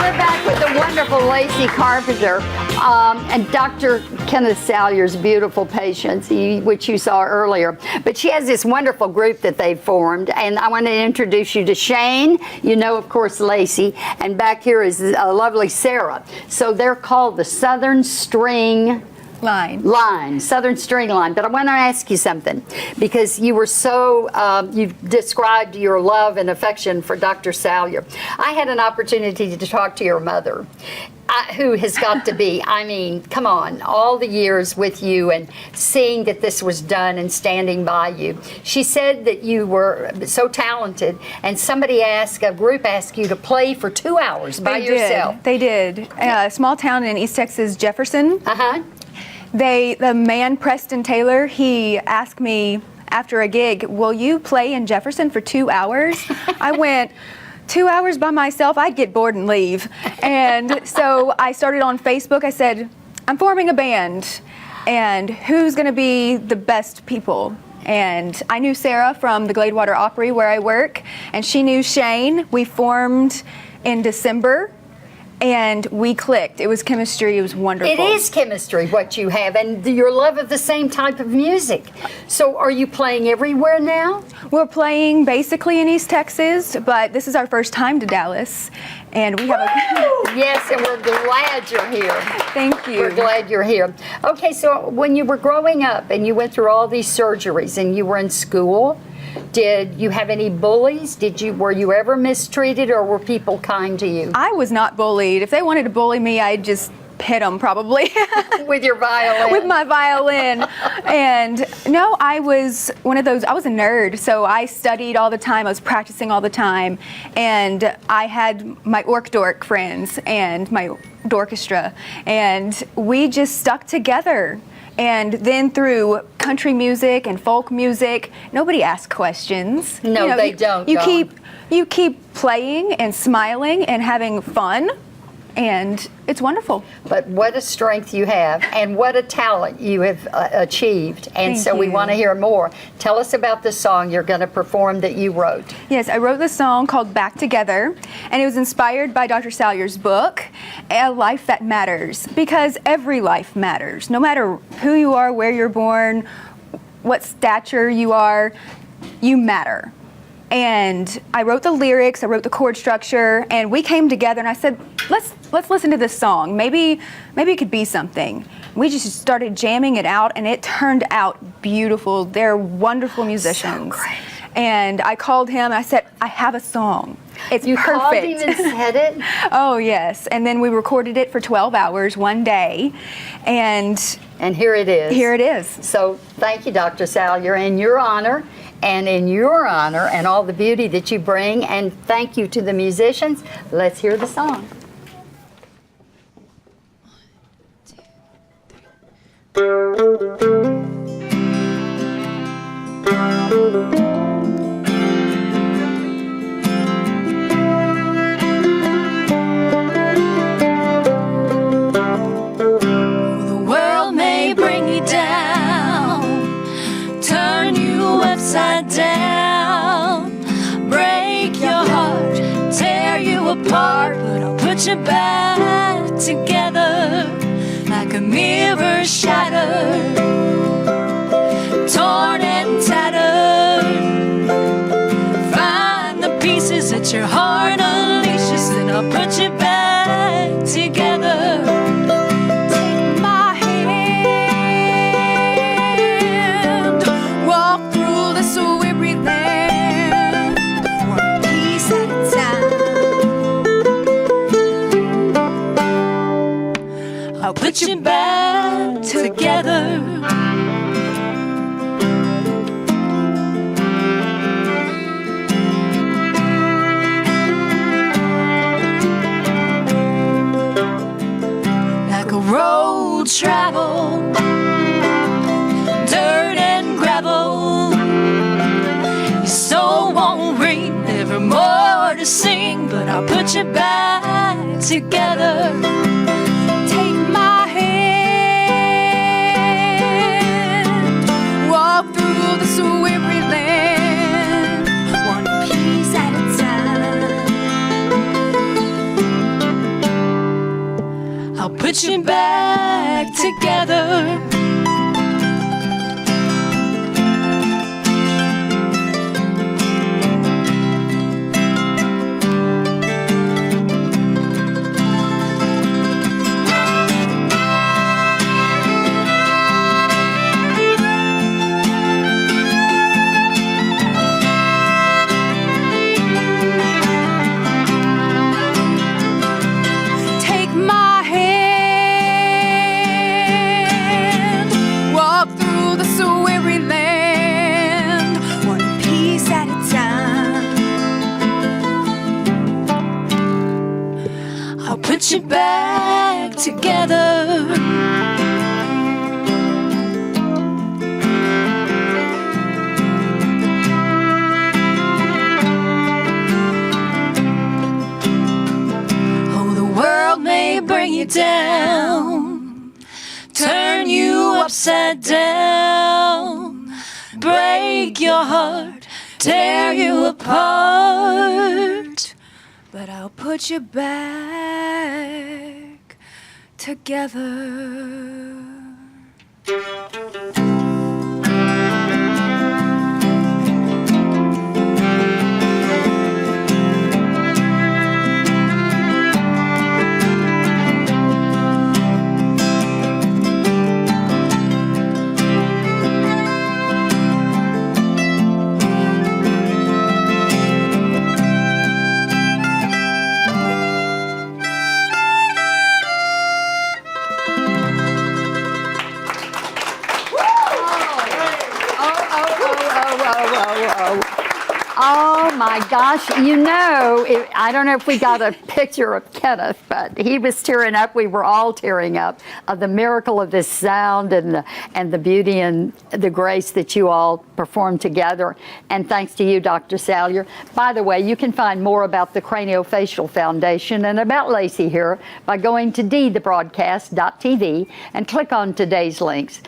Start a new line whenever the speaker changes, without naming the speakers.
we're back with the wonderful Laci Carpenter and Dr. Kenneth Salyer's beautiful Patience, which you saw earlier. But she has this wonderful group that they've formed, and I want to introduce you to Shane. You know, of course, Laci, and back here is lovely Sarah. So they're called the Southern String Southern String Line. But I want to ask you something, because you were so, you've described your love and affection for Dr. Salyer. I had an opportunity to talk to your mother, who has got to be, I mean, come on, all the years with you and seeing that this was done and standing by you. She said that you were so talented, and a group asked you to play for 2 hours by yourself.
They did. A small town in East Texas, Jefferson.
Uh-huh.
The man, Preston Taylor, he asked me after a gig, will you play in Jefferson for 2 hours? I went, 2 hours by myself? I'd get bored and leave. And so I started on Facebook. I said, I'm forming a band, and who's going to be the best people? And I knew Sarah from the Gladewater Opry, where I work, and she knew Shane. We formed in December. And we clicked. It was chemistry. It was wonderful.
It is chemistry, what you have, and your love of the same type of music. So are you playing everywhere now?
We're playing basically in East Texas, but this is our first time to Dallas. And we have a...
Yes, and we're glad you're here.
Thank you.
We're glad you're here. Okay, so when you were growing up and you went through all these surgeries and you were in school, did you have any bullies? Were you ever mistreated, or were people kind to you?
I was not bullied. If they wanted to bully me, I'd just hit them probably.
With your violin?
With my violin. And no, I was one of those, I was a nerd, so I studied all the time, I was practicing all the time, and I had my Orc Dork friends and my Dorchestra, and we just stuck together. And then through country music and folk music, nobody asks questions.
No, they don't.
You keep playing and smiling and having fun, and it's wonderful.
But what a strength you have, and what a talent you have achieved. And
Thank
so we
you.
want to hear more. Tell us about the song you're going to perform that you wrote.
Yes, I wrote this song called Back Together, and it was inspired by Dr. Salyer's book, A Life That Matters, because every life matters. No matter who you are, where you're born, what stature you are, you matter. And I wrote the lyrics, I wrote the chord structure, and we came together and I said, let's listen to this song. Maybe it could be something. We just started jamming it out, and it turned out beautiful. They're wonderful musicians.
So great.
And I called him and I said, I have a song. It's
You
perfect.
called him and said it?
Oh, yes. And then we recorded it for 12 hours one day. And
here it is.
Here it is.
So thank you, Dr. Salyer, in your honor and all the beauty that you bring. And thank you to the musicians. Let's hear the song.
The world may bring you down, turn you upside down, break your heart, tear you apart, but I'll put you back together like a mirror shattered, torn and tattered. Find the pieces that your heart unleashes, and I'll put you back together. Take my hand, walk through this weary land, one piece at a time. I'll put you back together. Like a road travel, dirt and gravel, your soul won't ring, never more to sing, but I'll put you back together. Take my hand, walk through this weary land, one piece at a time. put you back together. Take my hand, walk through the weary land, one piece at a time. I'll put you back together. Oh, the world may bring you down, turn you upside down, break your heart, tear you apart. But I'll put you back together.
Oh my gosh, I don't know if we got a picture of Kenneth, but he was tearing up. We were all tearing up of the miracle of this sound and the beauty and the grace that you all performed together. And thanks to you, Dr. Salyer. By the way, you can find more about the Craniofacial Foundation and about Lacey here by going to dthebroadcast.tv and click on today's links.